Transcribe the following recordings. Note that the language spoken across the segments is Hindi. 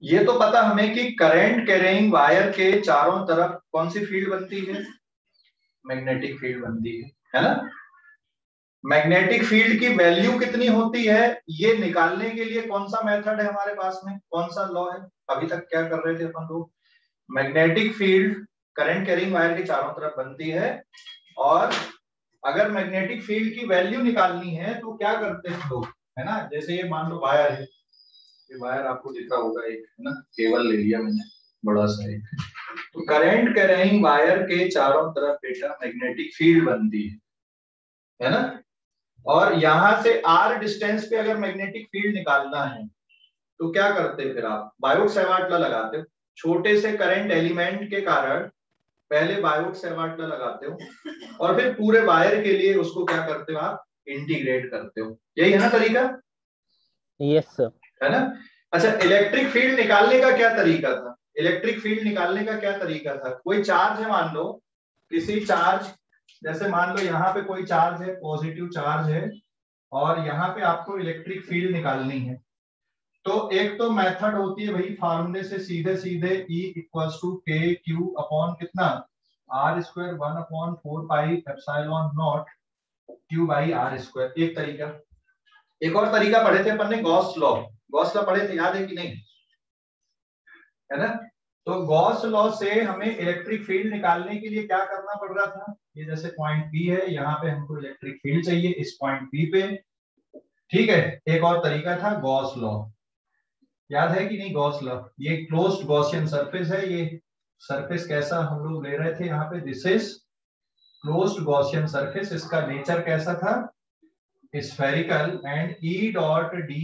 ये तो पता हमें कि करंट कैरिंग वायर के चारों तरफ कौन सी फील्ड बनती है, मैग्नेटिक फील्ड बनती है ना। मैग्नेटिक फील्ड की वैल्यू कितनी होती है ये निकालने के लिए कौन सा मेथड है हमारे पास में, कौन सा लॉ है। अभी तक क्या कर रहे थे अपन लोग, magnetic field current carrying wire के चारों तरफ बनती है, और अगर मैग्नेटिक फील्ड की वैल्यू निकालनी है तो क्या करते हैं लोग, है ना। जैसे ये मान लो वायर है, ये वायर आपको दिखा होगा एक, है ना, केबल ले लिया मैंने बड़ा सा एक, तो करंट कैरिंग वायर के चारों तरफ बेटा मैग्नेटिक फील्ड बनती है ना। और यहां से आर डिस्टेंस पे अगर मैग्नेटिक फील्ड निकालना है तो क्या करते हैं फिर आप बायोट सेवार्ट लॉ लगाते हो। छोटे से करंट एलिमेंट के कारण पहले बायोट सेवार्ट लॉ लगाते हो और फिर पूरे वायर के लिए उसको क्या करते हो आप, इंटीग्रेट करते हो। यही है ना तरीका, यस सर। है ना। अच्छा, इलेक्ट्रिक फील्ड निकालने का क्या तरीका था, इलेक्ट्रिक फील्ड निकालने का क्या तरीका था। कोई चार्ज है मान लो, किसी चार्ज, जैसे मान लो यहाँ पे कोई चार्ज है, पॉजिटिव चार्ज है, और यहाँ पे आपको इलेक्ट्रिक फील्ड निकालनी है। तो एक तो मेथड होती है भाई, फार्मूले से सीधे सीधे E equals to k q upon कितना, r square 1/4 pi epsilon naught q by r square, एक तरीका। एक और तरीका पढ़े थे अपन ने, गॉस लॉ, गॉस लॉ पढ़े थे, याद है कि नहीं, है ना। तो गॉस लॉ से हमें इलेक्ट्रिक फील्ड निकालने के लिए क्या करना पड़ रहा था, ये जैसे पॉइंट बी है, यहाँ पे हमको इलेक्ट्रिक फील्ड चाहिए इस पॉइंट बी पे, ठीक है। एक और तरीका था गॉस लॉ, याद है कि नहीं गॉस लॉ। ये क्लोज्ड गॉसियन सरफेस है, ये सरफेस कैसा हम लोग ले रहे थे यहाँ पे, this is closed Gaussian surface, इसका नेचर कैसा था, spherical, and E dot d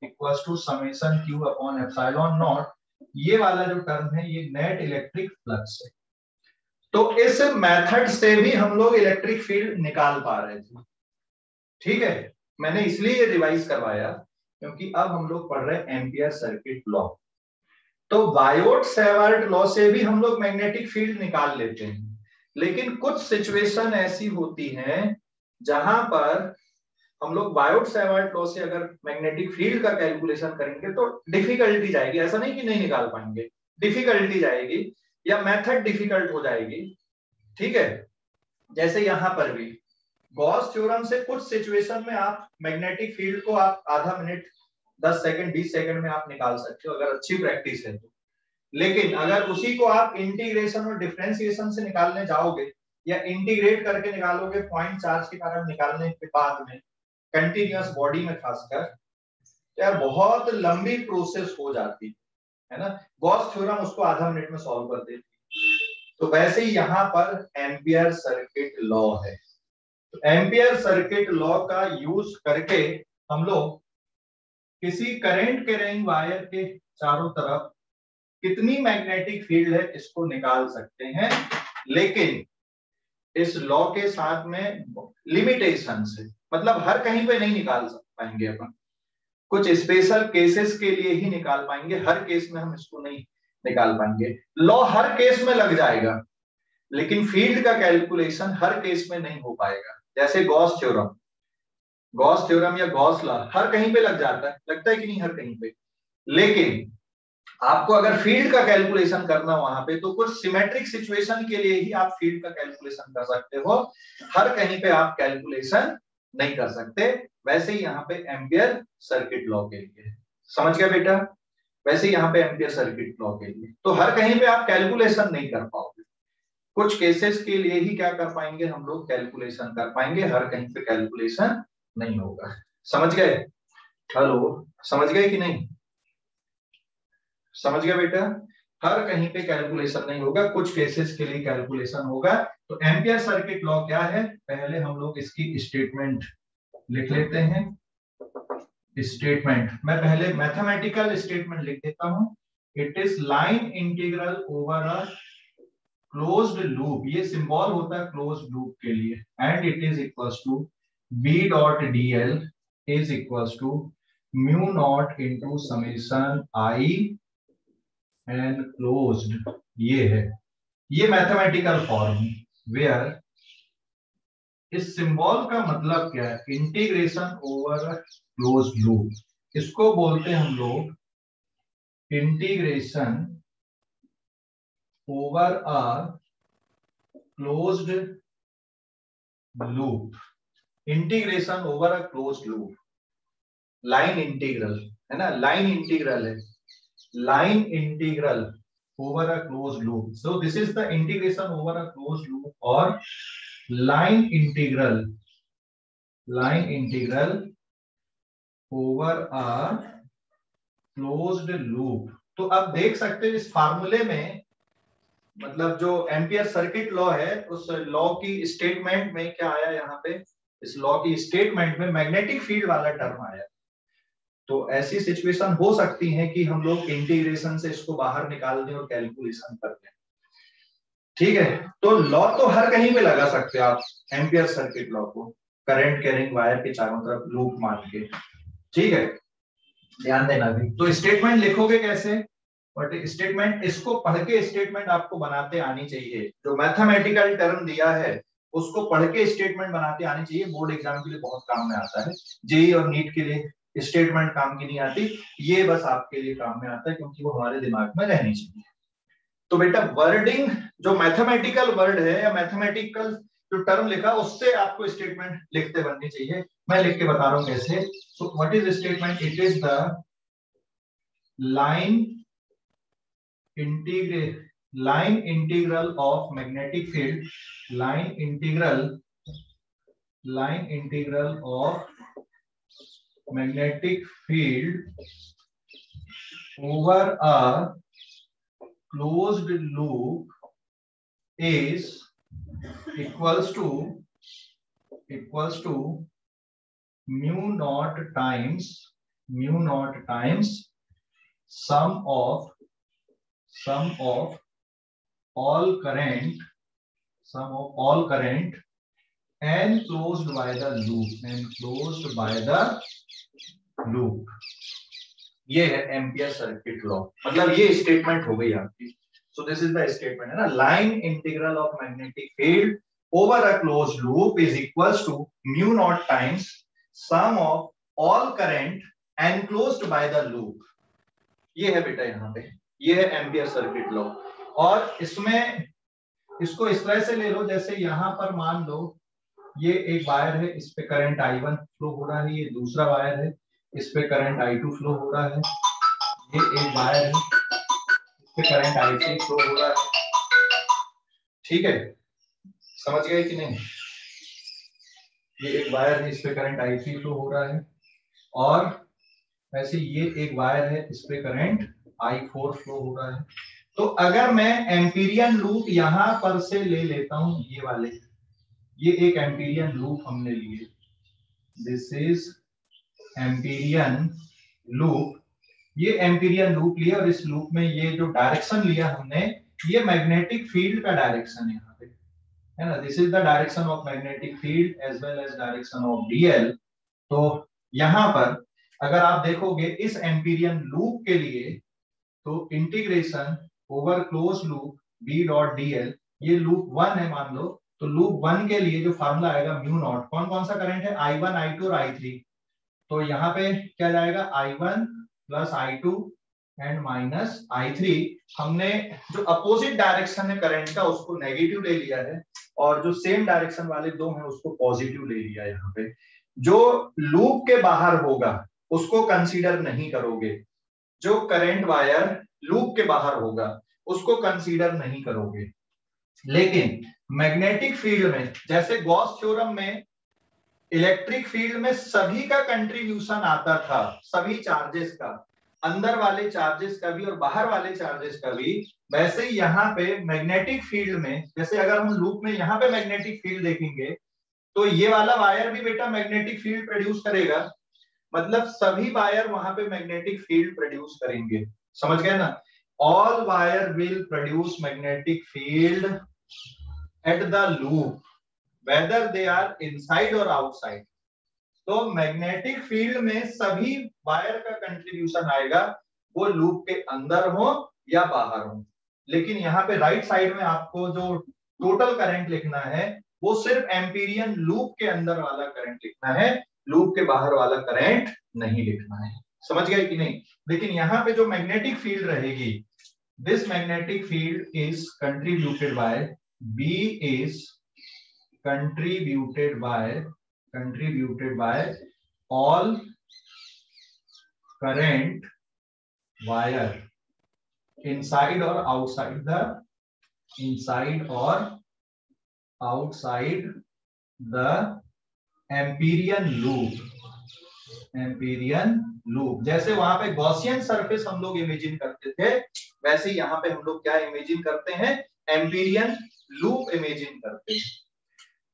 equals to summation q upon epsilon naught, ये वाला जो टर्म है ये नेट इलेक्ट्रिक फ्लक्स है। तो इस मेथड से भी हम लोग इलेक्ट्रिक फील्ड निकाल पा रहे थे, ठीक है। मैंने इसलिए ये रिवाइज करवाया क्योंकि अब हम लोग पढ़ रहे हैं एम्पियर सर्किट लॉ। तो बायोट सेवर्ट लॉ से भी हम लोग मैग्नेटिक फील्ड निकाल लेते हैं, लेकिन कुछ सिचुएशन ऐसी होती हैं जहां पर हम लोग बायोट सेवर्ट लॉ से अगर मैग्नेटिक फील्ड का कैलकुलेशन करेंगे तो डिफिकल्टी जाएगी, ऐसा नहीं कि नहीं निकाल पाएंगे, डिफिकल्टी जाएगी या मेथड डिफिकल्ट हो जाएगी, ठीक है। जैसे यहां पर भी गॉस थ्योरम से कुछ सिचुएशन में आप मैग्नेटिक फील्ड को आप आधा मिनट 10 सेकंड 20 सेकंड में आप निकाल सकते हो अगर अच्छी प्रैक्टिस है तो। लेकिन अगर उसी को आप इंटीग्रेशन और डिफरेंशिएशन से निकालने जाओगे या इंटीग्रेट करके निकालोगे पॉइंट चार्ज के कारण निकालने के बाद में कंटिन्यूअस बॉडी में खासकर, तो यार बहुत लंबी प्रोसेस हो जाती है ना। गॉस थ्योरम उसको आधा मिनट में सॉल्व कर देती है। तो वैसे ही यहाँ पर एम्पियर सर्किट लॉ है, तो एम्पियर सर्किट लॉ का यूज करके हम लोग किसी करंट कैरिंग वायर के चारों तरफ कितनी मैग्नेटिक फील्ड है इसको निकाल सकते हैं, लेकिन इस लॉ के साथ में लिमिटेशन से, मतलब हर कहीं पे नहीं निकाल पाएंगे अपन, कुछ स्पेशल केसेस के लिए ही निकाल पाएंगे, हर केस में हम इसको नहीं निकाल पाएंगे। लॉ हर केस में लग जाएगा लेकिन फील्ड का कैलकुलेशन हर केस में नहीं हो पाएगा। जैसे गॉस थ्योरम, गॉस थ्योरम या गॉस लॉ हर कहीं पे लग जाता है, लगता है कि नहीं हर कहीं पे, लेकिन आपको अगर फील्ड का कैलकुलेशन करना वहां पे तो कुछ सिमेट्रिक सिचुएशन के लिए ही आप फील्ड का कैलकुलेशन कर सकते हो, हर कहीं पे आप कैलकुलेशन नहीं कर सकते। वैसे ही यहाँ पे एम्पियर सर्किट लॉ के लिए, समझ गया बेटा, वैसे ही यहाँ पे एम्पियर सर्किट लॉ के लिए तो हर कहीं पे आप कैलकुलेशन नहीं कर पाओगे, कुछ केसेस के लिए ही क्या कर पाएंगे हम लोग, कैलकुलेशन कर पाएंगे, हर कहीं पे कैलकुलेशन नहीं होगा। समझ गए, हेलो, समझ गए कि नहीं, समझ गया बेटा, हर कहीं पे कैलकुलेशन नहीं होगा, कुछ केसेस के लिए कैलकुलेशन होगा। तो एम्पियर सर्किट लॉ क्या है, पहले हम लोग इसकी स्टेटमेंट लिख लेते हैं। स्टेटमेंट मैं पहले मैथमेटिकल स्टेटमेंट लिख देता हूं, it is line integral over a closed loop, ये सिंबल होता है क्लोज्ड लूप के लिए, and it is equals to B dot D l is equals to mu naught into summation I enclosed, ये है, ये मैथमेटिकल फॉर्म है वेयर इस सिंबल का मतलब क्या है, इंटीग्रेशन ओवर क्लोज्ड लूप, इसको बोलते हैं हम लोग integration over a closed loop, integration over a closed loop, line integral है ना, लाइन इंटीग्रल है, line integral over a closed loop. So this is the integration over a closed loop or line integral over a closed loop. तो अब देख सकते हैं इस फार्मूले में, मतलब जो एम्पियर सर्किट लॉ है उस लॉ की स्टेटमेंट में क्या आया, यहाँ पे इस लॉ की स्टेटमेंट में मैग्नेटिक फील्ड वाला टर्म आया। तो ऐसी सिचुएशन हो सकती है कि हम लोग इंटीग्रेशन से इसको बाहर निकाल दें और कैलकुलेशन कर दें। ठीक है, तो लॉ तो हर कहीं पे लगा सकते हैं आप, एम्पियर सर्किट लॉ को करंट कैरिंग वायर के चारों तरफ लूप मान के। ठीक है, ध्यान देना भी। तो स्टेटमेंट लिखोगे कैसे, बट स्टेटमेंट इसको पढ़ के स्टेटमेंट आपको बनाते आनी चाहिए। जो मैथमेटिकल टर्म दिया है उसको पढ़ के स्टेटमेंट बनाते आनी चाहिए। बोर्ड एग्जाम के लिए बहुत काम में आता है, जेईई और नीट के लिए स्टेटमेंट काम की नहीं आती, ये बस आपके लिए काम में आता है क्योंकि वो हमारे दिमाग में रहनी चाहिए। तो बेटा वर्डिंग जो मैथमेटिकल वर्ड है या मैथमेटिकल जो टर्म लिखा उससे आपको स्टेटमेंट लिखते बननी चाहिए। मैं लिख के बता रहा हूं कैसे। So what is statement, it is the line integral of magnetic field, line integral of magnetic field over a closed loop is equals to mu naught times sum of all current enclosed by the loop, ये है एम्पियर सर्किट लॉ। मतलब ये स्टेटमेंट हो गई आपकी। So this is the statement है ना, line integral of magnetic field over a closed loop is equals to mu naught times sum of all current enclosed by the loop. ये है बेटा यहाँ पे, ये है एम्पियर सर्किट लॉ। और इसमें इसको इस तरह से ले लो, जैसे यहाँ पर मान लो ये एक वायर है, इस पे करंट I1 फ्लो हो रहा है, ये दूसरा वायर है, इस पे करंट I2 फ्लो हो रहा है, ये एक वायर है, इस पे करंट I3 फ्लो हो रहा है। ठीक है, समझ गए कि नहीं? ये एक वायर है, इस पे करंट I3 फ्लो हो रहा है, और वैसे ये एक वायर है, इस पे करंट I4 फ्लो हो रहा है। तो अगर मैं एम्पीरियन लूप यहां पर से ले लेता हूं, ये वाले, ये एक एम्पीरियन लूप हमने लिए, दिस इज एम्पीरियन लूप, ये एम्पीरियन लूप लिया, और इस लूप में ये जो डायरेक्शन लिया हमने, ये मैग्नेटिक फील्ड का डायरेक्शन है यहाँ पे, है ना। This is the direction of magnetic field as well as direction of d l. तो यहाँ पर अगर आप देखोगे इस एम्पीरियन लूप के लिए, तो integration over close loop B dot d l, ये लूप 1 है मान लो, तो लूप 1 के लिए जो फार्मूला आएगा म्यू नॉट, कौन कौन सा करंट है, I1 I2 और I3, तो यहाँ पे क्या जाएगा, I1 plus I2 and minus I3। हमने जो अपोजिट डायरेक्शन है करंट का उसको नेगेटिव ले लिया है, और जो सेम डायरेक्शन वाले दो हैं उसको पॉजिटिव ले लिया है। यहाँ पे जो लूप के बाहर होगा उसको कंसीडर नहीं करोगे, जो करंट वायर लूप के बाहर होगा उसको कंसीडर नहीं करोगे। लेकिन मैग्नेटिक फील्ड में, जैसे गॉस थ्योरम में इलेक्ट्रिक फील्ड में सभी का कंट्रीब्यूशन आता था, सभी चार्जेस का, अंदर वाले चार्जेस का भी और बाहर वाले चार्जेस का भी, वैसे ही यहाँ पे मैग्नेटिक फील्ड में, जैसे अगर हम लूप में यहाँ पे मैग्नेटिक फील्ड देखेंगे तो ये वाला वायर भी बेटा मैग्नेटिक फील्ड प्रोड्यूस करेगा, मतलब सभी वायर वहां पे मैग्नेटिक फील्ड प्रोड्यूस करेंगे। समझ गए ना, all wire will produce magnetic field at the loop whether they are inside और आउटसाइड। तो मैग्नेटिक फील्ड में सभी वायर का कंट्रीब्यूशन आएगा, वो लूप के अंदर हो या बाहर हो। लेकिन यहाँ पे राइट साइड में आपको जो टोटल करंट लिखना है वो सिर्फ एम्पीरियन लूप के अंदर वाला करंट लिखना है, लूप के बाहर वाला करंट नहीं लिखना है। समझ गए कि नहीं? लेकिन यहाँ पे जो मैग्नेटिक फील्ड रहेगी, this magnetic field is contributed by, B is contributed by all current wire inside or outside the Amperian loop. जैसे वहां पे गॉसियन सरफेस हम लोग इमेजिन करते थे, वैसे यहाँ पे हम लोग क्या इमेजिन करते हैं, एम्पीरियन लूप इमेजिन करते हैं।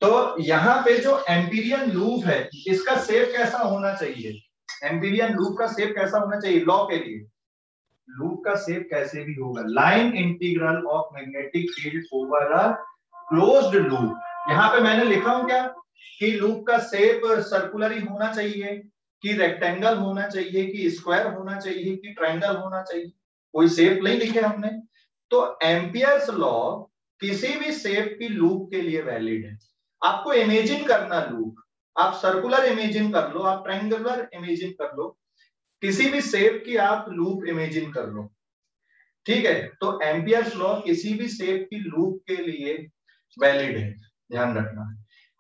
तो यहाँ पे जो एम्पीरियन लूप है, इसका शेप कैसा होना चाहिए, एम्पीरियन लूप का शेप कैसा होना चाहिए लॉ के लिए, लूप का शेप कैसे भी होगा, line integral of magnetic field over a closed loop. यहाँ पे मैंने लिखा हूं क्या कि लूप का शेप सर्कुलर ही होना चाहिए, कि रेक्टेंगल होना चाहिए, कि स्क्वायर होना चाहिए, कि ट्रायंगल होना चाहिए, कोई शेप नहीं लिखे हमने। तो एम्पियर्स लॉ किसी भी शेप की लूप के लिए वैलिड है। आपको इमेजिन करना लूप, आप सर्कुलर इमेजिन कर लो, आप ट्रायंगुलर इमेजिन कर लो, किसी भी शेप की आप लूप इमेजिन कर लो, ठीक है। तो एम्पियर्स लॉ किसी भी शेप की लूप के लिए वैलिड है, ध्यान रखना।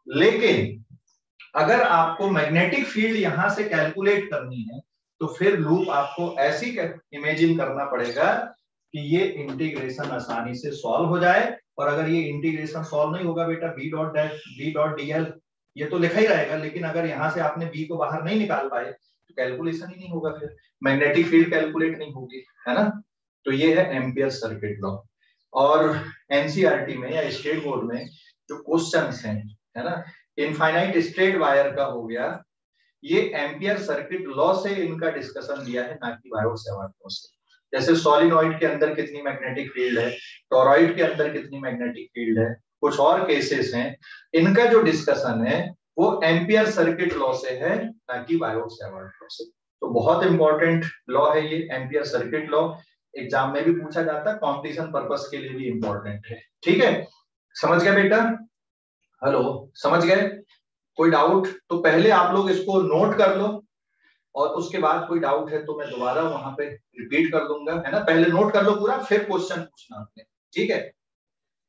लेकिन अगर आपको मैग्नेटिक फील्ड यहां से कैलकुलेट करनी है, तो फिर लूप आपको ऐसी इमेजिन करना पड़ेगा कि ये इंटीग्रेशन आसानी से सॉल्व हो जाए। और अगर ये इंटीग्रेशन सॉल्व नहीं होगा बेटा, बी डॉट डीएल ये तो लिखा ही रहेगा, लेकिन अगर यहां से आपने बी को बाहर नहीं निकाल पाए तो कैलकुलेशन ही नहीं होगा, फिर मैग्नेटिक फील्ड कैलकुलेट नहीं होगी, है ना। तो ये है एम्पियर सर्किट लॉ। और एनसीईआरटी में या स्टेट बोर्ड में जो क्वेश्चंस हैं, है ना, इनफाइनाइट स्ट्रेट वायर का हो गया, ये एम्पियर सर्किट लॉ से इनका डिस्कशन दिया है, ना कि बायोट-सवार्ट लॉ से। जैसे सोलिनॉइड के अंदर कितनी मैग्नेटिक फील्ड है, टोरॉइड के अंदर कितनी मैग्नेटिक फील्ड है, कुछ और केसेस हैं, इनका जो डिस्कशन है वो एम्पियर सर्किट लॉ से है, ना कि बायोट-सवार्ट लॉ से। तो बहुत इंपॉर्टेंट लॉ है ये एम्पियर सर्किट लॉ, एग्जाम में भी पूछा जाता है, कॉम्पिटिशन पर्पस के लिए भी इंपॉर्टेंट है, ठीक है। समझ गए बेटा? हेलो, समझ गए? कोई डाउट? तो पहले आप लोग इसको नोट कर लो, और उसके बाद कोई डाउट है तो मैं दोबारा वहां पे रिपीट कर दूंगा, है ना। पहले नोट कर लो पूरा, फिर क्वेश्चन पूछना आपने, ठीक है।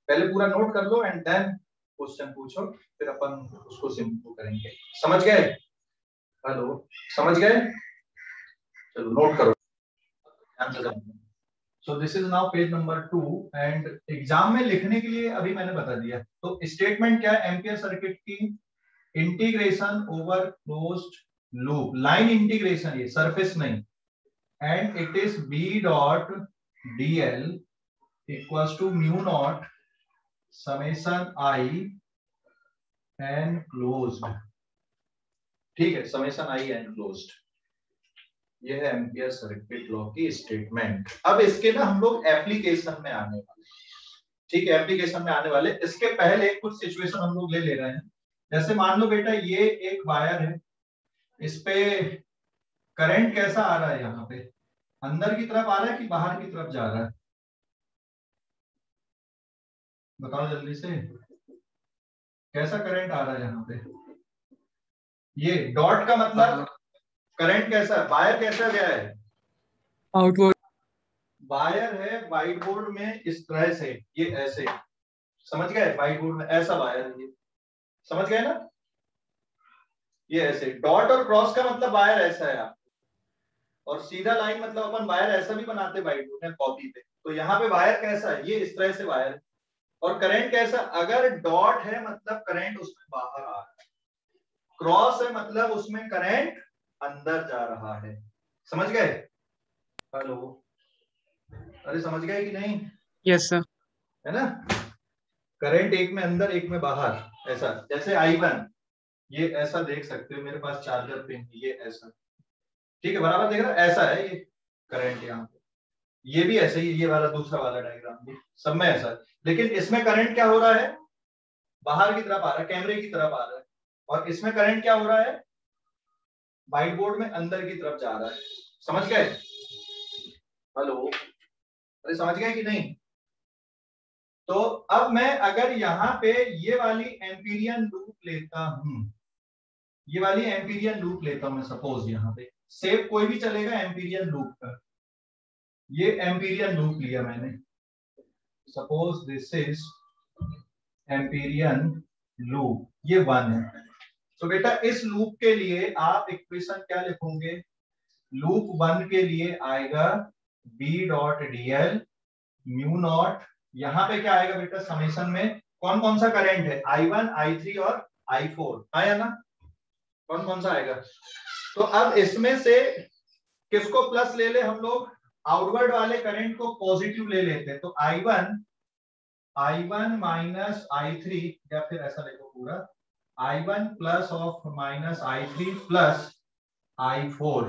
पहले पूरा नोट कर लो एंड देन क्वेश्चन पूछो, फिर अपन उसको सिंपल करेंगे। समझ गए? हेलो, समझ गए? चलो नोट करो। सो this is now page number 2 and exam में लिखने के लिए अभी मैंने बता दिया। तो स्टेटमेंट क्या है एम्पियर सर्किट की, integration over closed loop, line integration, ये सरफेस नहीं, and it is B dot d l equals to mu naught summation I enclosed, ठीक है, समेशन आई एन क्लोज्ड। ये है एम्पियर सर्किट लॉ की स्टेटमेंट। अब इसके ना हम लोग एप्लीकेशन में आने वाले, ठीक है, एप्लीकेशन में आने वाले। इसके पहले कुछ सिचुएशन हम लोग ले रहे हैं। जैसे मान लो बेटा ये एक वायर है, इस पे करंट कैसा आ रहा है, यहाँ पे अंदर की तरफ आ रहा है कि बाहर की तरफ जा रहा है, बताओ जल्दी से, कैसा करंट आ रहा है यहाँ पे। ये डॉट का मतलब करंट कैसा है, वायर कैसा गया है, आउटवर्ड वायर है व्हाइट बोर्ड में इस तरह से, ये ऐसे, समझ गए, व्हाइट बोर्ड में ऐसा वायर है ये, समझ गए ना, ये ऐसे। डॉट और क्रॉस का मतलब वायर ऐसा है आप, और सीधा लाइन मतलब अपन वायर ऐसा भी बनाते व्हाइट बोर्ड में कॉपी पे। तो यहाँ पे वायर कैसा है, ये इस तरह से वायर है। और करंट कैसा, अगर डॉट है मतलब करंट उसमें बाहर आ रहा है, क्रॉस है मतलब उसमें करंट अंदर जा रहा है। समझ गए? हेलो, अरे समझ गए कि नहीं? Yes sir. है ना, करंट एक में अंदर एक में बाहर, ऐसा। जैसे I1 ये ऐसा देख सकते हो, मेरे पास चार्जर पिन ये ऐसा, ठीक है, बराबर देख रहा, ऐसा है ये करंट यहाँ पे, ये भी ऐसे ही, ये वाला दूसरा वाला डायग्राम भी सब में ऐसा है। लेकिन इसमें करंट क्या हो रहा है, बाहर की तरफ आ रहा है, कैमरे की तरफ आ रहा है। और इसमें करंट क्या हो रहा है, व्हाइट बोर्ड में अंदर की तरफ जा रहा है। समझ गए? हेलो, अरे समझ गए कि नहीं? तो अब मैं अगर यहाँ पे ये वाली एम्पीरियन लूप लेता हूं, ये वाली एम्पीरियन लूप लेता हूं मैं, सपोज यहाँ पे सेव कोई भी चलेगा एम्पीरियन लूप का। ये एम्पीरियन लूप लिया मैंने, suppose this is Amperian loop, ये 1 है। तो बेटा इस लूप के लिए आप इक्वेशन क्या लिखोगे? लूप 1 के लिए आएगा B dot d l mu naught, यहाँ पे क्या आएगा बेटा समेशन में कौन कौन सा करंट है, I1 I3 और I4 आया ना, कौन कौन सा आएगा। तो अब इसमें से किसको प्लस ले ले हम लोग, आउटवर्ड वाले करंट को पॉजिटिव ले लेते हैं। तो I1 माइनस I3, या फिर ऐसा लिखो पूरा I1 plus of minus I3 plus I4,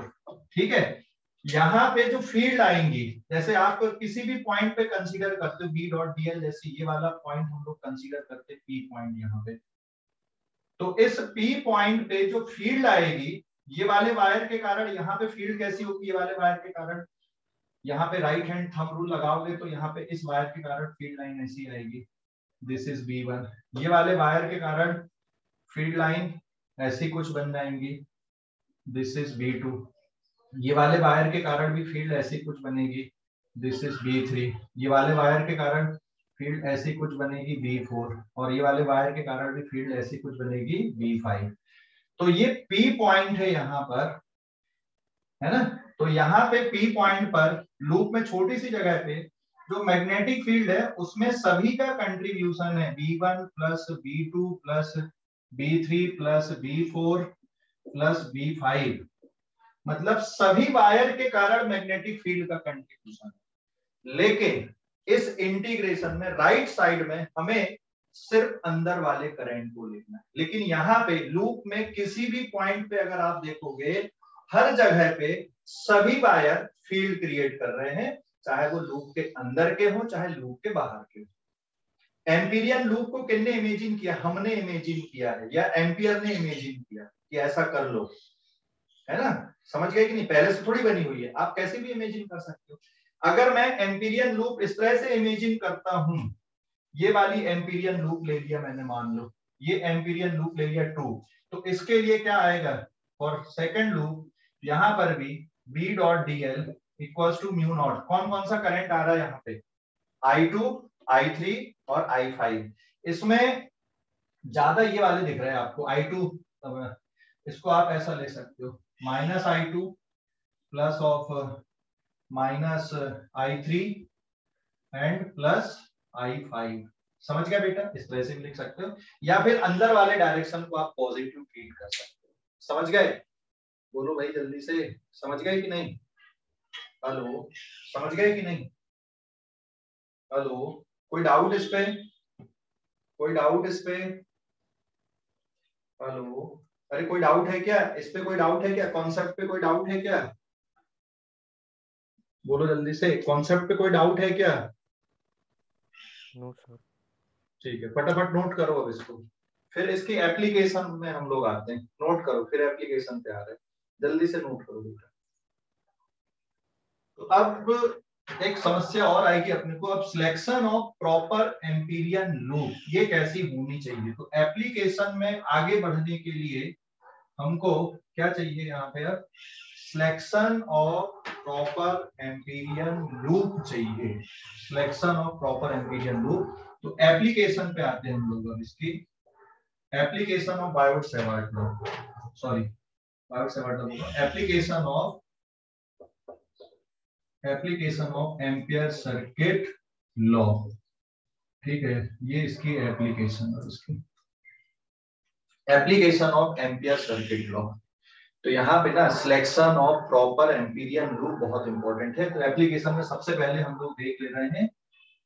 ठीक है। यहाँ पे जो फील्ड आएंगी, जैसे आप किसी भी पॉइंट पे कंसीडर करते हो बी डॉट डीएल, जैसे ये वाला पॉइंट हम लोग कंसीडर करते हैं पी पॉइंट यहाँ पे, तो इस पी पॉइंट पे जो फील्ड आएगी, ये वाले वायर के कारण यहाँ पे फील्ड कैसी होगी, ये वाले वायर के कारण, यहाँ पे राइट हैंड थंब रूल लगाओगे तो यहाँ पे इस वायर के कारण फील्ड लाइन ऐसी आएगी, दिस इज B1। ये वाले वायर के कारण फील्ड लाइन ऐसी कुछ बन जाएंगी, दिस इज B2। ये वाले वायर के कारण भी फील्ड ऐसी कुछ बनेगी, दिस इज B3। ये वाले वायर के कारण फील्ड ऐसी कुछ बनेगी B4, और ये वाले वायर के कारण भी फील्ड ऐसी कुछ बनेगी B5। तो ये P पॉइंट है यहाँ पर, है ना। तो यहाँ पे P पॉइंट पर लूप में छोटी सी जगह पे जो मैग्नेटिक फील्ड है उसमें सभी का कंट्रीब्यूशन है, B1 plus B2 plus B3 plus B4 plus B5, मतलब सभी वायर के कारण मैग्नेटिक फील्ड का कंट्रीब्यूशन है। लेकिन इस इंटीग्रेशन में राइट साइड में हमें सिर्फ अंदर वाले करंट को लिखना है, लेकिन यहाँ पे लूप में किसी भी पॉइंट पे अगर आप देखोगे हर जगह पे सभी वायर फील्ड क्रिएट कर रहे हैं, चाहे वो लूप के अंदर के हो चाहे लूप के बाहर के हो। एम्पीरियन लूप को किसने इमेजिन किया, हमने इमेजिन किया है, या एम्पियर ने इमेजिन किया कि ऐसा कर लो, है ना। समझ गए कि नहीं, पहले से थोड़ी बनी हुई है, आप कैसे भी इमेजिन कर सकते हो। अगर मैं एम्पीरियन लूप इस तरह से इमेजिन करता हूं, ये वाली एम्पीरियन लूप ले लिया मैंने, मान लो ये एम्पीरियन लूप ले लिया 2, तो इसके लिए क्या आएगा, फॉर सेकंड लूप यहां पर भी B dot d l equals to mu naught, कौन कौन सा करंट आ रहा है यहाँ पे, I2 I3 और I5। इसमें ज्यादा ये वाले दिख रहे हैं आपको I2, इसको आप ऐसा ले सकते हो minus I2 plus of minus I3 and plus I5। समझ गया बेटा, इस तरह से भी लिख सकते हो, या फिर अंदर वाले डायरेक्शन को आप पॉजिटिव ट्रीट कर सकते हो। समझ गए, बोलो भाई जल्दी से, समझ गए कि नहीं, हेलो समझ गए कि नहीं, हेलो कोई डाउट इस पे, कोई डाउट इस पे, हेलो अरे कोई डाउट है क्या इस पे, कोई डाउट है क्या, कॉन्सेप्ट पे कोई डाउट है क्या, बोलो जल्दी से, कॉन्सेप्ट पे कोई डाउट है क्या। No sir. ठीक है, फटाफट नोट करो अब इसको, फिर इसकी एप्लीकेशन में हम लोग आते हैं, नोट करो फिर एप्लीकेशन पे आ रहे हैं, जल्दी से नोट करो बेटा। तो अब एक समस्या और आएगी अपने को, अब selection of proper Amperian loop ये कैसी होनी चाहिए। तो एप्लीकेशन में आगे बढ़ने के लिए हमको क्या चाहिए यहाँ पे, अब selection of proper Amperian loop चाहिए, selection of proper Amperian loop. तो एप्लीकेशन पे आते हैं हम लोग, अब इसकी application of Biot-Savart law, sorry Biot-Savart law बोलो, application of Ampere circuit law, ठीक है, ये इसकी एप्लीकेशन है, इसकी application of Ampere circuit law. तो यहाँ पे ना selection of proper Amperian loop बहुत इंपॉर्टेंट है। तो एप्लीकेशन में सबसे पहले हम लोग देख ले रहे हैं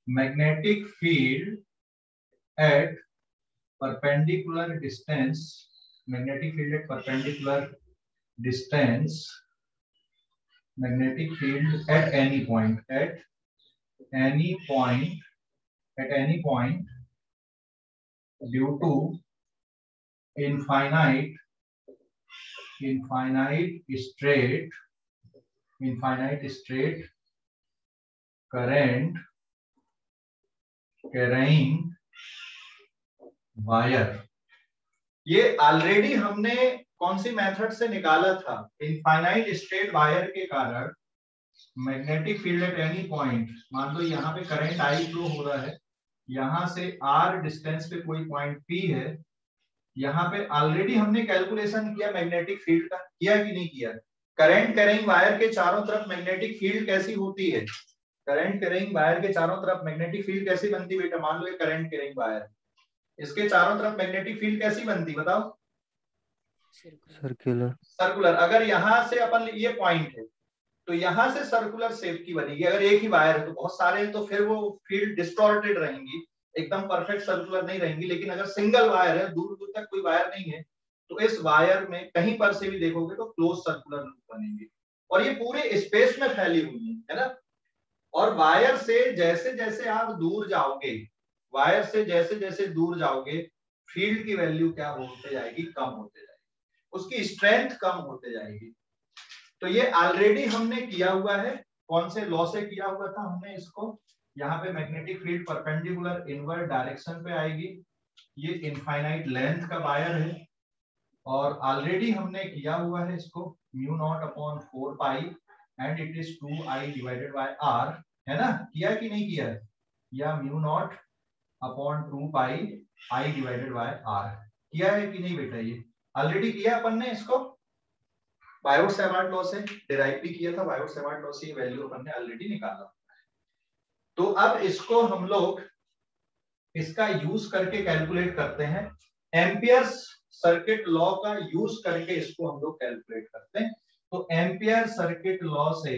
magnetic field at perpendicular distance, magnetic field at perpendicular distance, magnetic field at any point, at any point due to infinite straight current carrying wire। ये ऑलरेडी हमने कौन सी मेथड से निकाला था? इनफाइनाइट स्ट्रेट वायर के कारण magnetic field at any point, मान लो यहाँ पे करंट आई फ्लो हो रहा है, यहाँ से r डिस्टेंस पे कोई पॉइंट P है, यहाँ पे ऑलरेडी हमने कैलकुलेशन किया मैग्नेटिक फील्ड का, किया कि नहीं किया? करंट कैरिंग वायर के चारों तरफ मैग्नेटिक फील्ड कैसी होती है? करंट कैरिंग वायर के चारों तरफ मैग्नेटिक फील्ड कैसी बनती है बेटा? मान लो ये करंट कैरिंग वायर, इसके चारों तरफ मैग्नेटिक फील्ड कैसी बनती, बताओ? सर्कुलर। सर्कुलर। अगर यहाँ से अपन, ये पॉइंट है तो यहाँ से सर्कुलर शेप की बनेगी। अगर एक ही वायर है, तो बहुत सारे हैं तो फिर वो फील्ड डिस्टॉर्टेड रहेंगी, एकदम परफेक्ट सर्कुलर नहीं रहेंगी। लेकिन अगर सिंगल वायर है, दूर दूर तक कोई वायर नहीं है, तो इस वायर में कहीं पर से भी देखोगे तो क्लोज सर्कुलर लूप बनेंगे, और ये पूरे स्पेस में फैली हुई है ना। और वायर से जैसे जैसे आप दूर जाओगे, वायर से जैसे जैसे दूर जाओगे, फील्ड की वैल्यू क्या होते जाएगी? कम होते जाएगी, उसकी स्ट्रेंथ कम होते जाएगी। तो ये ऑलरेडी हमने किया हुआ है। कौन से लॉ से किया हुआ था हमने इसको? यहाँ पे magnetic field perpendicular inward direction पे आएगी, ये इनफाइनाइट लेंथ का वायर है, और ऑलरेडी हमने किया हुआ है इसको mu naught upon 4 pi and it is 2i divided by r, है ना? किया कि नहीं किया? या mu naught upon 2 pi i divided by r, किया है कि नहीं बेटा? ये ऑलरेडी किया अपन ने, इसको बायोट-सेवर्ट लॉ से डिराइव भी किया था, बायोट-सेवर्ट लॉ से ये वैल्यू अपन ने ऑलरेडी निकाला। तो अब इसको हम लोग इसका यूज करके कैलकुलेट करते हैं, एम्पियर्स सर्किट लॉ का यूज करके इसको हम लोग कैलकुलेट करते हैं। तो एम्पियर सर्किट लॉ से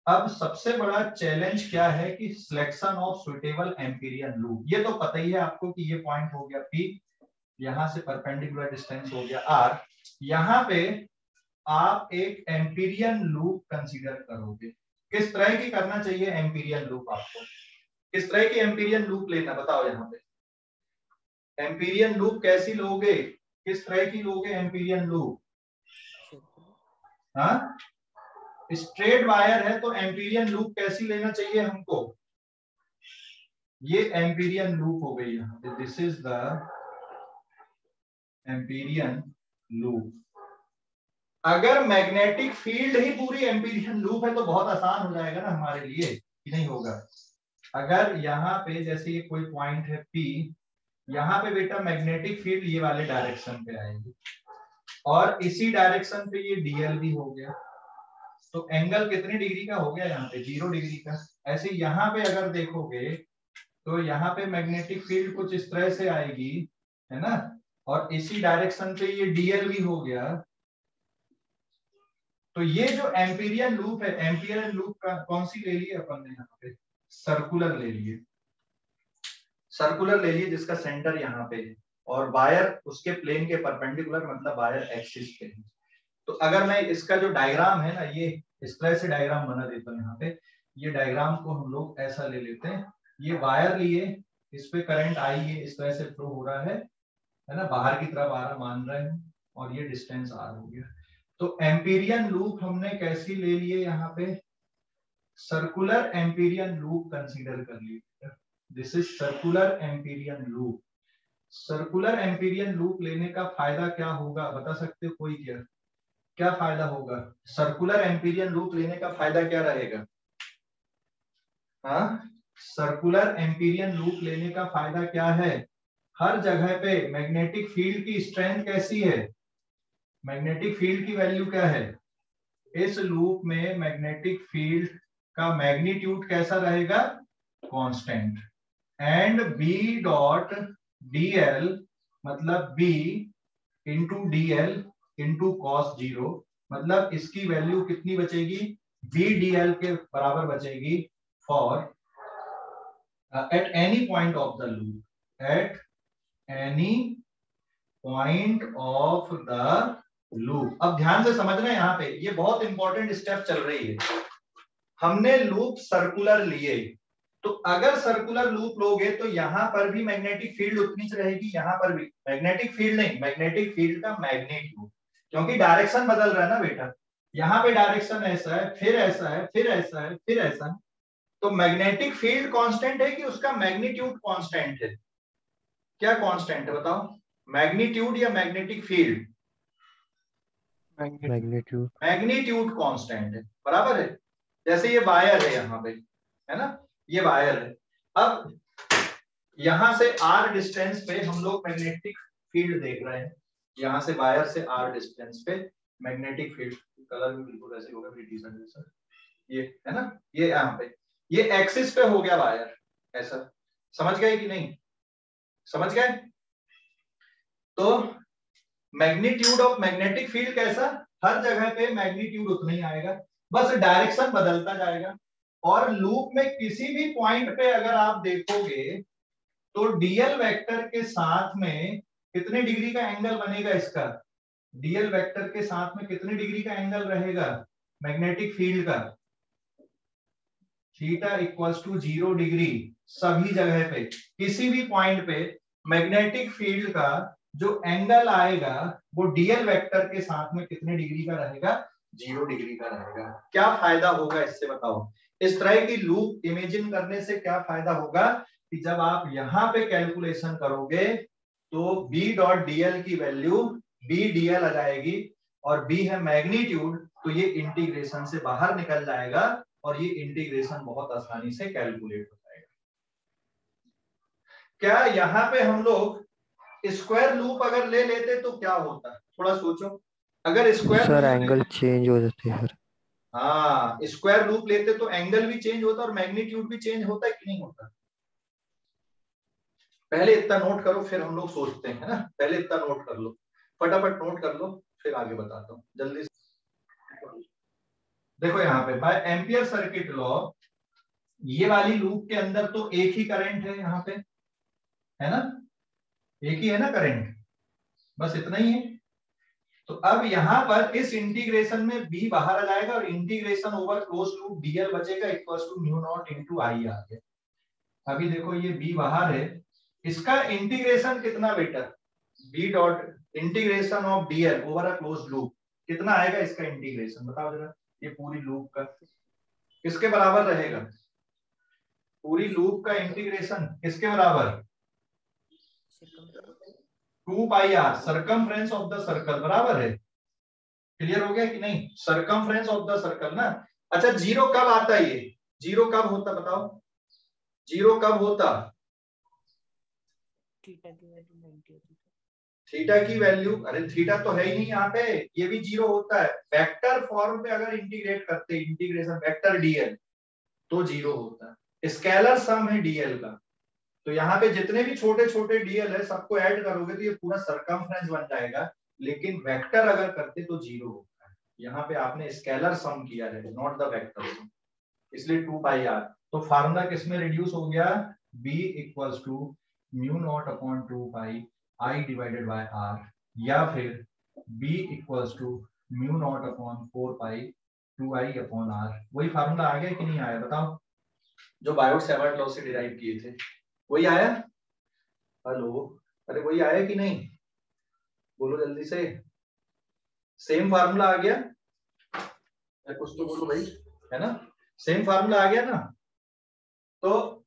अब सबसे बड़ा चैलेंज क्या है कि selection of suitable Amperian loop. ये तो पता ही है आपको कि ये पॉइंट हो गया P, यहां से परपेंडिकुलर डिस्टेंस हो गया R, यहाँ पे आप एक एम्पीरियन लूप कंसीडर करोगे। किस तरह की करना चाहिए एम्पीरियन लूप? आपको किस तरह की एम्पीरियन लूप लेना, बताओ? यहाँ पे एम्पीरियन लूप कैसी लोगे? किस तरह की लोगे एम्पीरियन लूप? हाँ, स्ट्रेट वायर है तो एम्पीरियन लूप कैसी लेना चाहिए हमको? ये एम्पीरियन लूप हो गई यहाँ पे, this is the Amperian loop. अगर मैग्नेटिक फील्ड ही पूरी एम्पीरियन लूप है तो बहुत आसान हो जाएगा ना हमारे लिए, कि नहीं होगा? अगर यहाँ पे जैसे ये कोई पॉइंट है P, यहाँ पे बेटा मैग्नेटिक फील्ड ये वाले डायरेक्शन पे आएगी, और इसी डायरेक्शन पे ये DL भी हो गया, तो एंगल कितने डिग्री का हो गया? यहाँ पे 0 डिग्री का। ऐसे यहाँ पे अगर देखोगे तो यहाँ पे मैग्नेटिक फील्ड कुछ इस तरह से आएगी, है ना, और इसी डायरेक्शन पे ये DL भी हो गया। तो ये जो एम्पीरियन लूप है, एम्पीरियन लूप का कौन सी ले लिए अपन ने? यहाँ पे सर्कुलर ले लिए, सर्कुलर ले लिए जिसका सेंटर यहाँ पे है और वायर उसके प्लेन के परपेंडिकुलर, मतलब वायर एक्सिस पे है। तो अगर मैं इसका जो डायग्राम है ना, ये इस तरह से डायग्राम बना देता हूँ। यहाँ पे ये डायग्राम को हम लोग ऐसा ले लेते हैं, ये वायर लिए, इस पे करंट आई है, इस तरह से फ्लो हो रहा है ना, बाहर की तरफ आ रहा मान रहे हैं, और ये डिस्टेंस r हो गया। तो एम्पीरियन लूप हमने कैसी ले लिए? यहाँ पे सर्कुलर एम्पीरियन लूप कंसीडर कर लिए, this is circular Amperian loop. Circular Amperian loop लेने का फायदा क्या होगा, बता सकते हो कोई? क्या फायदा होगा सर्कुलर एम्पीरियन लूप लेने का? फायदा क्या रहेगा? हाँ, सर्कुलर एम्पीरियन लूप लेने का फायदा क्या है? हर जगह पे मैग्नेटिक फील्ड की स्ट्रेंथ कैसी है? मैग्नेटिक फील्ड की वैल्यू क्या है? इस लूप में मैग्नेटिक फील्ड का मैग्नीट्यूड कैसा रहेगा? Constant. And B dot DL मतलब B into DL into cos 0, मतलब इसकी वैल्यू कितनी बचेगी? B DL के बराबर बचेगी for at any point of the loop, at any point of the loop. अब ध्यान से समझना, यहाँ पे ये बहुत इंपॉर्टेंट स्टेप चल रही है। हमने लूप सर्कुलर लिए, तो अगर सर्कुलर लूप लोगे तो यहाँ पर भी मैग्नेटिक फील्ड उतनी सी रहेगी, यहाँ पर भी मैग्नेटिक फील्ड नहीं, मैग्नेटिक फील्ड का मैग्नीट्यूड, क्योंकि डायरेक्शन बदल रहा है ना बेटा। यहाँ पे डायरेक्शन ऐसा है, फिर ऐसा है, फिर ऐसा है, फिर ऐसा है, तो मैग्नेटिक फील्ड कांस्टेंट है कि उसका मैग्नीट्यूड कांस्टेंट है? क्या कांस्टेंट है बताओ? मैग्नीट्यूड या magnetic field? Magnitude. Magnitude constant है, बराबर है। जैसे ये वायर है यहाँ पे, है ना, ये वायर है। अब यहां से आर डिस्टेंस पे हम लोग मैग्नेटिक फील्ड देख रहे हैं, यहां से वायर से आर डिस्टेंस पे मैग्नेटिक फील्ड। कलर भी बिल्कुल ऐसे होगा टी शर्ट जैसा, ये है ना, ये यहाँ पे, ये एक्सिस पे हो गया वायर ऐसा। समझ गए कि नहीं? समझ गए? तो मैग्नीट्यूड ऑफ मैग्नेटिक फील्ड कैसा, हर जगह पे मैग्नीट्यूड उतना ही आएगा, बस डायरेक्शन बदलता जाएगा। और लूप में किसी भी पॉइंट पे अगर आप देखोगे तो डीएल वेक्टर के साथ में कितने डिग्री का एंगल बनेगा इसका, डीएल वेक्टर के साथ में कितने डिग्री का एंगल रहेगा मैग्नेटिक फील्ड का, थीटा इक्वल्स टू 0 डिग्री। सभी जगह पे किसी भी पॉइंट पे मैग्नेटिक फील्ड का जो एंगल आएगा वो डीएल वेक्टर के साथ में कितने डिग्री का रहेगा, 0 डिग्री का रहेगा। क्या फायदा होगा इससे बताओ? इस तरह की लूप इमेजिन करने से क्या फायदा होगा कि जब आप यहां पे कैलकुलेशन करोगे तो B डॉट डीएल की वैल्यू B डीएल आ जाएगी, और B है मैग्नीट्यूड, तो ये इंटीग्रेशन से बाहर निकल जाएगा और ये इंटीग्रेशन बहुत आसानी से कैलकुलेट हो जाएगा। क्या यहाँ पे हम लोग स्क्वायर लूप अगर ले लेते तो क्या होता, थोड़ा सोचो। अगर square sir loop angle change हो जाते हैं सर। हाँ, स्क्वायर लूप लेते तो एंगल भी चेंज होता और मैग्नीट्यूड भी चेंज होता है कि नहीं होता? पहले इतना नोट करो फिर हम लोग सोचते हैं, है ना, पहले इतना नोट कर लो, फटाफट नोट कर लो, फिर आगे बताता हूँ जल्दी से। देखो यहाँ पे बाय एम्पियर सर्किट लॉ, ये वाली लूप के अंदर तो एक ही करंट है यहाँ पे, है ना, एक ही है ना करंट, बस इतना ही है। तो अब यहाँ पर इस इंटीग्रेशन में b बाहर आ जाएगा और integration over close loop dl बचेगा equals to mu naught into I आ गया। अभी देखो ये b बाहर है, इसका इंटीग्रेशन कितना बेटा, b dot integration of dl over a close loop कितना आएगा इसका इंटीग्रेशन, बताओ जरा। ये पूरी लूप का किसके बराबर रहेगा, पूरी लूप का इंटीग्रेशन किसके बराबर, 2 pi R circumference of the circle, बराबर है। क्लियर हो गया कि नहीं, सर्कमफ्रेंस ऑफ द सर्कल ना। अच्छा जीरो कब आता है, ये जीरो कब होता बताओ, जीरो कब होता, थीटा की वैल्यू, अरे थीटा तो है ही नहीं यहाँ पे, ये भी जीरो होता है। वेक्टर फॉर्म पे अगर इंटीग्रेट करते हैं, इंटीग्रेशन वेक्टर डीएल, तो जीरो होता है। स्केलर सम है डीएल का, तो यहाँ पे जितने भी छोटे छोटे डीएल है सबको ऐड करोगे तो ये पूरा सर्कमफ्रेंस बन जाएगा, लेकिन वेक्टर अगर करते तो जीरो होता है। यहाँ पे आपने स्केलर सम किया है, नॉट द वेक्टर सम, इसलिए 2 पाई आर। तो फार्मूला किसमें रिड्यूस हो गया, b equals to mu naught upon 2 pi I divided by r, या फिर b equals to mu naught upon 4 pi 2 I upon r. वही फार्मूला आ गया कि नहीं आया बताओ, जो बायोट सेवर्ट लॉ से डिराइव किए थे, वही आया? हेलो, अरे वही आया कि नहीं, बोलो जल्दी से, सेम फार्मूला आ गया, कुछ तो बोलो भाई, है ना, सेम फार्मूला आ गया ना। तो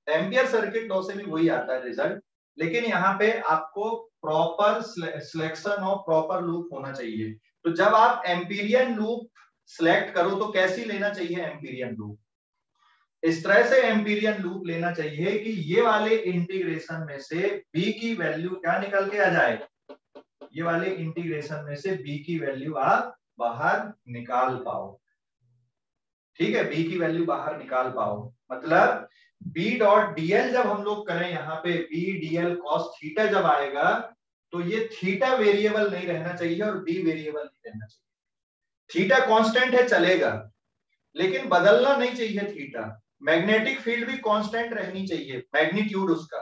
एम्पियर सर्किट लॉ से भी वही आता है रिजल्ट, लेकिन यहाँ पे आपको proper selection of proper loop होना चाहिए। तो जब आप एम्पीरियन लूप सिलेक्ट करो तो कैसी लेना चाहिए एम्पीरियन लूप, इस तरह से एम्पीरियन लूप लेना चाहिए कि ये वाले इंटीग्रेशन में से b की वैल्यू क्या निकल के आ जाए, ये वाले इंटीग्रेशन में से b की वैल्यू आप बाहर निकाल पाओ। ठीक है, b की वैल्यू बाहर निकाल पाओ, मतलब b डॉट डीएल जब हम लोग करें यहाँ पे b डीएल कॉस थीटा जब आएगा तो ये थीटा वेरिएबल नहीं रहना चाहिए और b वेरिएबल नहीं रहना चाहिए। थीटा कांस्टेंट है चलेगा, लेकिन बदलना नहीं चाहिए थीटा। मैग्नेटिक फील्ड भी कांस्टेंट रहनी चाहिए, मैग्नीट्यूड उसका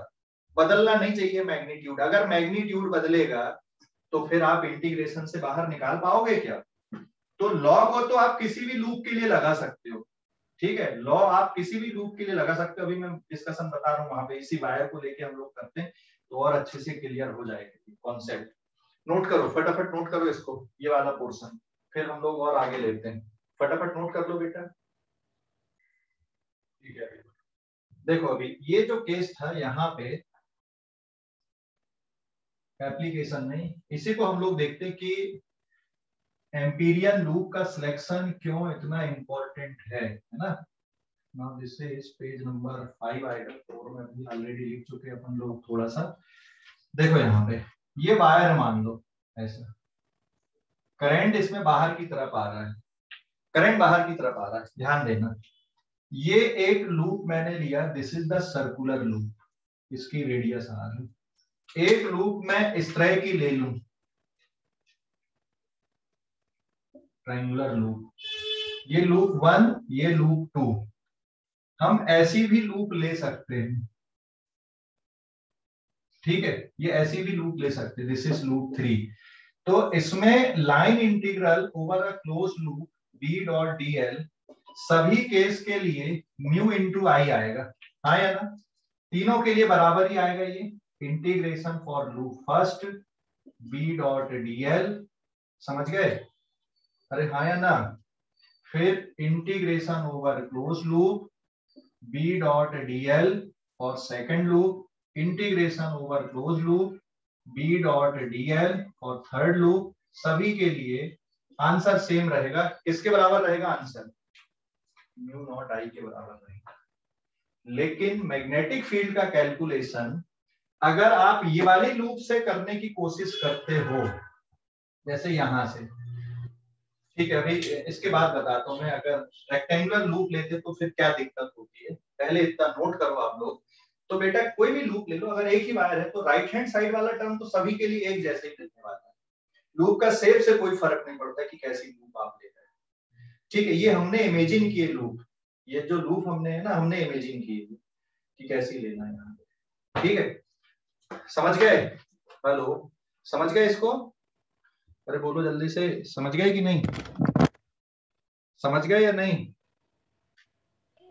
बदलना नहीं चाहिए मैग्नीट्यूड। अगर मैग्नीट्यूड बदलेगा तो फिर आप इंटीग्रेशन से बाहर निकाल पाओगे क्या? तो लॉ को तो आप किसी भी लूप के लिए लगा सकते हो, ठीक है, लॉ आप किसी भी लूप के लिए लगा सकते हो। अभी मैं डिस्कशन बता रहा हूँ, वहां पे इसी वायर को लेके हम लोग करते हैं तो और अच्छे से क्लियर हो जाएगा कॉन्सेप्ट। नोट करो, फटाफट नोट करो इसको, ये वाला पोर्शन, फिर हम लोग और आगे लेते हैं। फटाफट नोट कर लो बेटा, ठीक है। देखो अभी ये जो केस था यहाँ पे, एप्लीकेशन नहीं, इसी को हम लोग देखते कि एम्पीरियन लूप का सिलेक्शन क्यों इतना इंपॉर्टेंट है ना। Now this is page number 5 आएगा, 4 में भी ऑलरेडी लिख चुके हैं अपन लोग थोड़ा सा। देखो यहाँ पे ये वायर मान लो ऐसा, करंट इसमें बाहर की तरफ आ रहा है, करंट बाहर की तरफ आ रहा है, ध्यान देना। ये एक लूप मैंने लिया, this is the circular loop, इसकी रेडियस आर है। एक लूप मैं इस तरह की ले लूं, ट्रायंगुलर लूप, ये लूप 1, ये लूप 2, हम ऐसी भी लूप ले सकते हैं, ठीक है, ये ऐसी भी लूप ले सकते हैं, दिस इज लूप 3। तो इसमें line integral over a close loop B dot D l सभी केस के लिए म्यू इंटू आई आएगा, आया ना, तीनों के लिए बराबर ही आएगा ये। Integration for loop first B dot D L, समझ गए, अरे हाँ या ना। फिर integration over close loop B dot D L और second loop, integration over close loop B dot D L और थर्ड लूप, सभी के लिए आंसर सेम रहेगा। किसके बराबर रहेगा आंसर? म्यू नॉट आई के बराबर रहेगा। लेकिन मैग्नेटिक फील्ड का कैलकुलेशन अगर आप ये वाली लूप से करने की कोशिश करते हो, जैसे यहां से, ठीक है, अभी इसके बाद बताता हूं मैं, अगर रेक्टेंगुलर लूप लेते तो फिर क्या दिक्कत होती है, पहले इतना नोट करो आप लोग। तो बेटा कोई भी लूप ले लो, अगर एक ही वायर है तो राइट हैंड साइड वाला टर्म तो सभी के लिए एक जैसे ही मिलने वाला है, लूप का शेप से कोई फर्क नहीं पड़ता कि कैसी लूप आप ले रहे हैं, ठीक है। ये हमने इमेजिन किए लूप, ये जो लूप हमने है ना, हमने इमेजिन किए कि कैसी लेना है यहाँ पे, ठीक है, समझ गए? हेलो, समझ गए इसको? अरे बोलो जल्दी से, समझ गए कि नहीं, समझ गए या नहीं?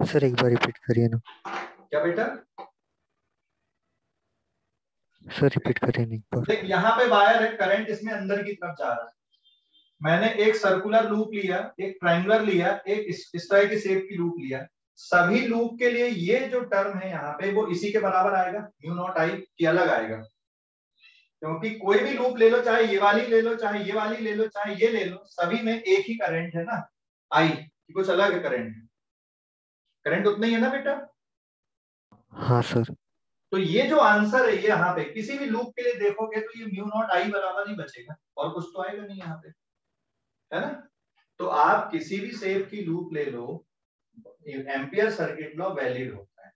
सर एक बार रिपीट करिए ना। क्या बेटा? सर रिपीट करिए ना एक बार। देख यहाँ पे वायर है, करंट इसमें अंदर की तरफ जा रहा है, मैंने एक सर्कुलर लूप लिया, एक ट्रायंगुलर लिया, एक इस तरह की शेप की लूप लिया, सभी लूप के लिए ये जो टर्म है यहाँ पे वो इसी के बराबर आएगा, म्यू नॉट आई की अलग आएगा, क्योंकि कोई भी लूप ले लो, चाहे ये वाली ले लो, चाहे ये वाली ले लो, चाहे ये ले लो, सभी में एक ही करंट है ना, आई की कुछ अलग है करंट, करंट उतना ही है ना बेटा। हाँ सर। तो ये जो आंसर है ये यहाँ पे किसी भी लूप के लिए देखोगे तो ये म्यू नॉट आई बराबर ही बचेगा, और कुछ तो आएगा नहीं यहाँ पे, है ना। तो आप किसी भी शेप की लूप ले लो, एम्पियर सर्किट लॉ वैलिड होता है,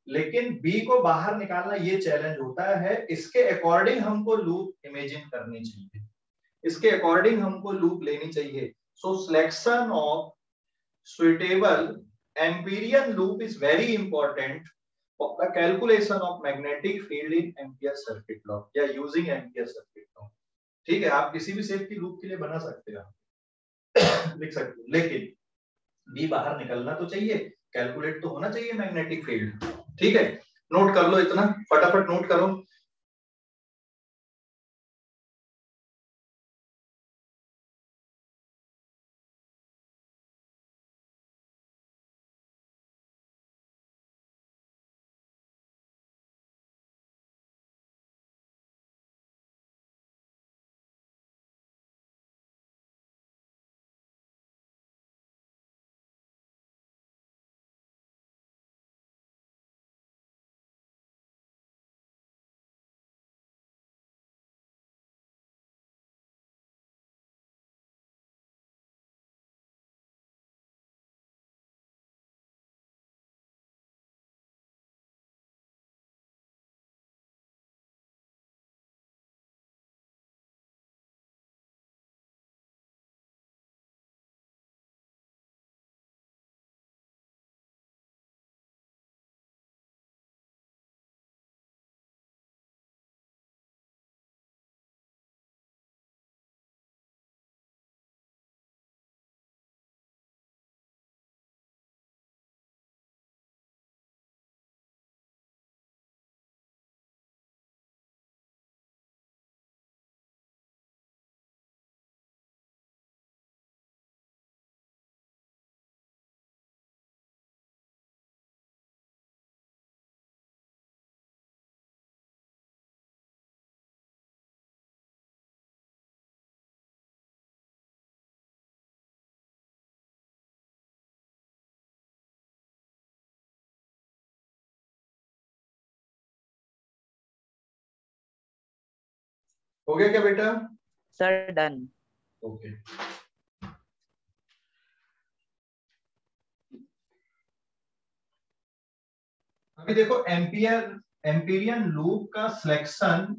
लेकिन बी को बाहर निकालना ये चैलेंज होता है, इसके अकॉर्डिंग हमको लूप इमेजिन करनी चाहिए, इसके अकॉर्डिंग हमको लूप लेनी चाहिए। So selection of suitable Amperian loop is very important for the calculation of magnetic field in ampere circuit law या using ampere circuit law, ठीक है। आप किसी भी शेप की लूप के लिए बना सकते हो, लिख सकते हो, लेकिन बी बाहर निकलना तो चाहिए, कैलकुलेट तो होना चाहिए मैग्नेटिक फील्ड, ठीक है। नोट कर लो इतना, फटाफट नोट करो। हो गया क्या बेटा? Sir done. ओके। अभी देखो एम्पीरियन लूप का सिलेक्शन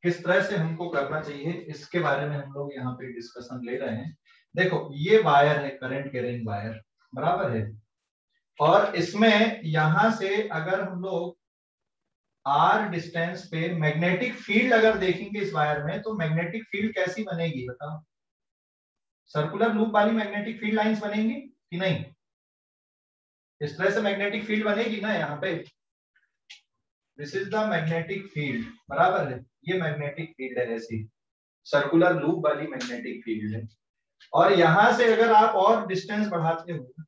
किस तरह से हमको करना चाहिए, इसके बारे में हम लोग यहाँ पे डिस्कशन ले रहे हैं। देखो ये वायर है, करंट कैरिंग वायर, बराबर है, और इसमें यहां से अगर हम लोग आर डिस्टेंस पे मैग्नेटिक फील्ड अगर देखेंगे इस वायर में, तो मैग्नेटिक फील्ड कैसी बनेगी बताओ? सर्कुलर लूप वाली मैग्नेटिक फील्ड लाइंस बनेंगी कि नहीं? इस तरह से मैग्नेटिक फील्ड बनेगी ना यहाँ पे। This is the magnetic field, बराबर है, ये मैग्नेटिक फील्ड है, ऐसी सर्कुलर लूप वाली मैग्नेटिक फील्ड है। और यहां से अगर आप और डिस्टेंस बढ़ाते हो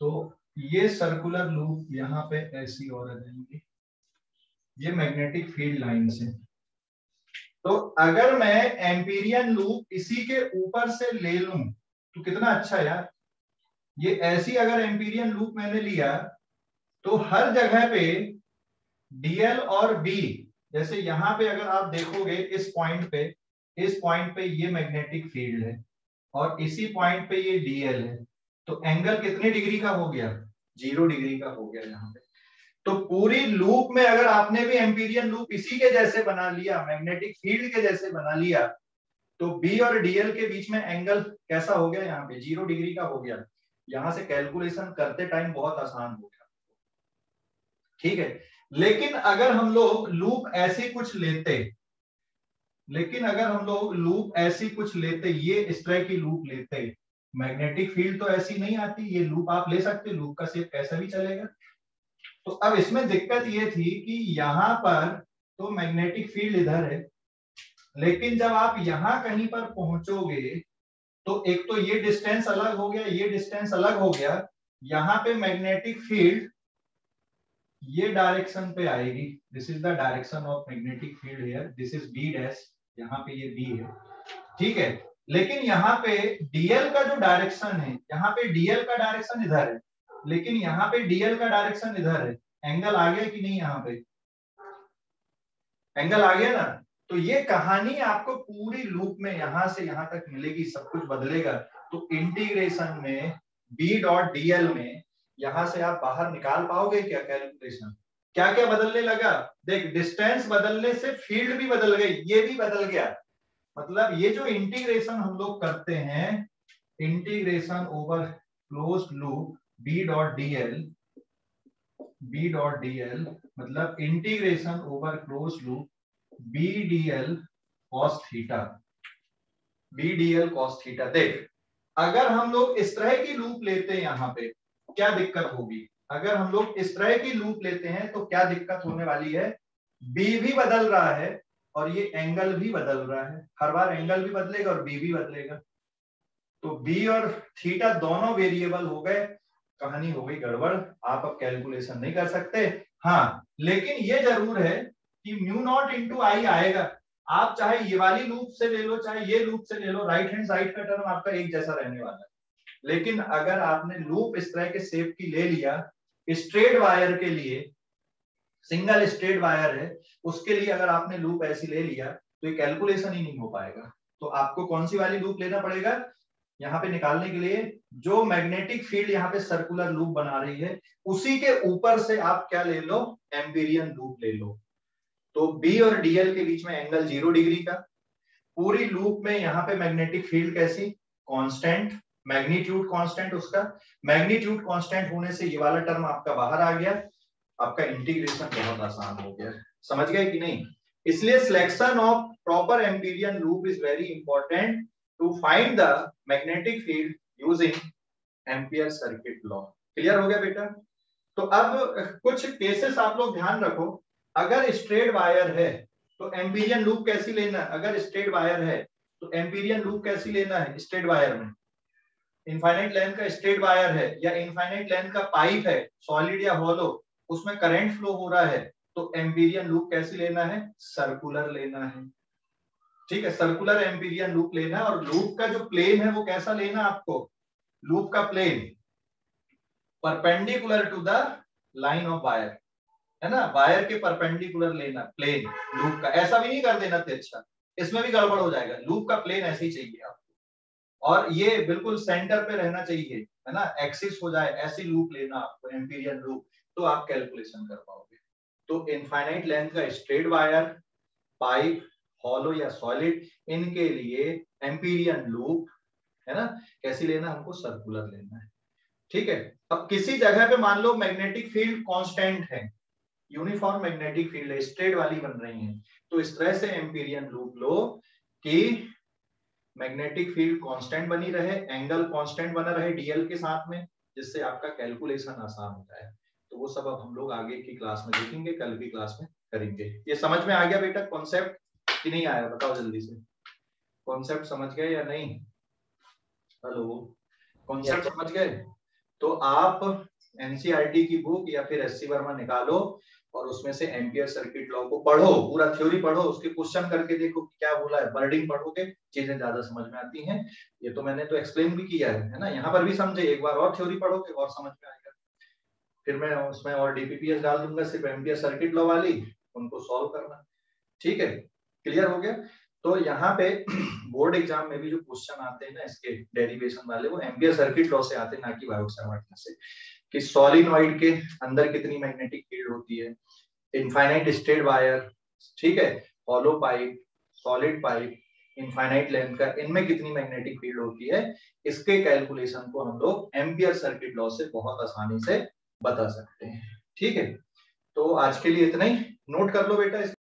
तो ये सर्कुलर लूप यहाँ पे ऐसी और आ जाएंगी, ये मैग्नेटिक फील्ड लाइंस है। तो अगर मैं एम्पीरियन लूप इसी के ऊपर से ले लूं तो कितना अच्छा यार। ये ऐसी अगर एम्पीरियन लूप मैंने लिया तो हर जगह पे डीएल और बी, जैसे यहां पे अगर आप देखोगे इस पॉइंट पे ये मैग्नेटिक फील्ड है और इसी पॉइंट पे ये डीएल है, तो एंगल कितने डिग्री का हो गया? 0 डिग्री का हो गया यहाँ पे। तो पूरी लूप में अगर आपने भी एम्पीरियन लूप इसी के जैसे बना लिया, मैग्नेटिक फील्ड के जैसे बना लिया, तो बी और डीएल के बीच में एंगल कैसा हो गया? यहाँ पे 0 डिग्री का हो गया। यहां से कैलकुलेशन करते टाइम बहुत आसान हो गया, ठीक है। लेकिन अगर हम लोग लूप ऐसी कुछ लेते, ये इस तरह की लूप लेते, मैग्नेटिक फील्ड तो ऐसी नहीं आती, ये लूप आप ले सकते, लूप का शेप कैसा भी चलेगा। तो अब इसमें दिक्कत ये थी कि यहाँ पर तो मैग्नेटिक फील्ड इधर है, लेकिन जब आप यहाँ कहीं पर पहुंचोगे तो एक तो ये डिस्टेंस अलग हो गया, ये डिस्टेंस अलग हो गया, यहाँ पे मैग्नेटिक फील्ड ये डायरेक्शन पे आएगी। This is the direction of magnetic field here, this is B dash, यहाँ पे ये बी है, ठीक है। लेकिन यहाँ पे डीएल का जो डायरेक्शन है, यहाँ पे डीएल का डायरेक्शन इधर है, लेकिन यहाँ पे डीएल का डायरेक्शन इधर है। एंगल आ गया कि नहीं? यहाँ पे एंगल आ गया ना। तो ये कहानी आपको पूरी लूप में यहां से यहां तक मिलेगी, सब कुछ बदलेगा। तो इंटीग्रेशन में बी डॉट डीएल में यहां से आप बाहर निकाल पाओगे क्या कैलकुलेशन? क्या क्या बदलने लगा? देख, डिस्टेंस बदलने से फील्ड भी बदल गई, ये भी बदल गया। मतलब ये जो इंटीग्रेशन हम लोग करते हैं, integration over closed loop B dot DL, मतलब integration over closed loop B DL cos theta. देख, अगर हम लोग इस तरह की लूप लेते हैं यहाँ पे क्या दिक्कत होगी? अगर हम लोग इस तरह की लूप लेते हैं तो क्या दिक्कत होने वाली है? बी भी बदल रहा है और ये एंगल भी बदल रहा है, हर बार एंगल भी बदलेगा और बी भी बदलेगा, तो बी और थीटा दोनों वेरिएबल हो गए, कहानी हो गई गड़बड़, आप अब कैलकुलेशन नहीं कर सकते। हाँ, लेकिन ये जरूर है कि म्यू नॉट इंटू आई आएगा। आप चाहे ये वाली लूप से ले लो, चाहे ये लूप से ले लो, राइट हैंड साइड का टर्म आपका एक जैसा रहने वाला है। लेकिन अगर आपने लूप इस तरह के शेप की ले लिया, स्ट्रेट वायर के लिए, सिंगल स्ट्रेट वायर है उसके लिए अगर आपने लूप ऐसी ले लिया तो ये कैलकुलेशन ही नहीं हो पाएगा। तो आपको कौन सी वाली लूप लेना पड़ेगा यहाँ पे निकालने के लिए? जो मैग्नेटिक फील्ड यहाँ पे सर्कुलर लूप बना रही है उसी के ऊपर से आप क्या ले लो? एम्पीरियन लूप ले लो। तो बी और डीएल के बीच में एंगल 0 डिग्री का, पूरी लूप में यहाँ पे मैग्नेटिक फील्ड कैसी? कांस्टेंट, मैग्नीट्यूड कांस्टेंट, उसका मैग्नीट्यूड कांस्टेंट होने से ये वाला टर्म आपका बाहर आ गया, आपका इंटीग्रेशन बहुत आसान हो गया। समझ गए कि नहीं? इसलिए selection of proper Amperian loop is very important to find the magnetic field using Ampere circuit law. Clear हो गया बेटा? तो अब कुछ केसेस आप लोग ध्यान रखो। अगर स्ट्रेट वायर है तो एम्पीरियन लूप कैसी लेना है? अगर स्ट्रेट वायर है तो एम्पीरियन लूप कैसी लेना है? स्ट्रेट वायर में इनफाइनाइट लेंथ का स्ट्रेट वायर है या इनफाइनाइट लेंथ का पाइप है, सॉलिड या हॉलो, उसमें करंट फ्लो हो रहा है, तो एम्पीरियन लूप कैसी लेना है? सर्कुलर लेना है। ठीक है, सर्कुलर एम्पीरियन लूप लेना है। और लूप का जो प्लेन है वो कैसा लेना है आपको? लूप का plane perpendicular to the line of wire, है ना, वायर के परपेंडिकुलर लेना प्लेन लूप का, ऐसा भी नहीं कर देना थे, अच्छा इसमें भी गड़बड़ हो जाएगा, लूप का प्लेन ऐसे ही चाहिए आपको, और ये बिल्कुल सेंटर पे रहना चाहिए, है ना, एक्सिस हो जाए, ऐसी लूप लेना आपको, एम्पीरियन लूप, तो आप कैलकुलेशन कर पाओगे। तो इनफाइनाइट लेंथ का स्ट्रेट वायर, पाइप, हॉलो या सॉलिड, इनके लिए एम्पीरियन लूप, है ना, कैसी लेना, हमको सर्कुलर लेना है, ठीक है। अब किसी जगह पे मान लो मैग्नेटिक फील्ड कांस्टेंट है, यूनिफॉर्म मैग्नेटिक फील्ड है, स्ट्रेट वाली बन रही है, तो इस तरह से एम्पीरियन लूप लो कि मैग्नेटिक फील्ड कांस्टेंट बनी रहे, एंगल कांस्टेंट बना रहे डीएल के साथ में, जिससे आपका कैलकुलेशन आसान होता है। तो वो सब अब हम लोग आगे की क्लास में देखेंगे, कल की क्लास में करेंगे। ये समझ में आ गया बेटा कॉन्सेप्ट कि नहीं आया, बताओ जल्दी से, कॉन्सेप्ट समझ गए या नहीं? हेलो, कॉन्सेप्ट समझ गए? तो आप एनसीईआरटी की बुक या फिर एससी वर्मा निकालो और उसमें से एम्पियर सर्किट लॉ को पढ़ो, पूरा थ्योरी पढ़ो, उसके क्वेश्चन करके देखो क्या बोला है, वर्डिंग पढ़ोगे चीजें ज्यादा समझ में आती हैं। ये तो मैंने तो एक्सप्लेन भी किया है ना, यहाँ पर भी समझे, एक बार और थ्योरी पढ़ोगे और समझ में आएगा। फिर मैं उसमें और डीपीपीएस डाल दूंगा, सिर्फ एम्पियर सर्किट लॉ वाली, उनको सॉल्व करना, ठीक है, क्लियर हो गया। तो यहाँ पे बोर्ड एग्जाम में भी जो क्वेश्चन आते हैं ना इसके डेरिवेशन वाले, वो एम्पियर सर्किट लॉ से आते हैं, ना कि बायोट से, कि सॉलिनॉइड के अंदर कितनी मैग्नेटिक फील्ड होती है, इनफाइनाइट स्ट्रेट वायर, ठीक है, hollow pipe, solid pipe, infinite length का, इनमें कितनी मैग्नेटिक फील्ड होती है, इसके कैलकुलेशन को हम लोग एम्पियर सर्किट लॉ से बहुत आसानी से बता सकते हैं, ठीक है। तो आज के लिए इतना ही, नोट कर लो बेटा।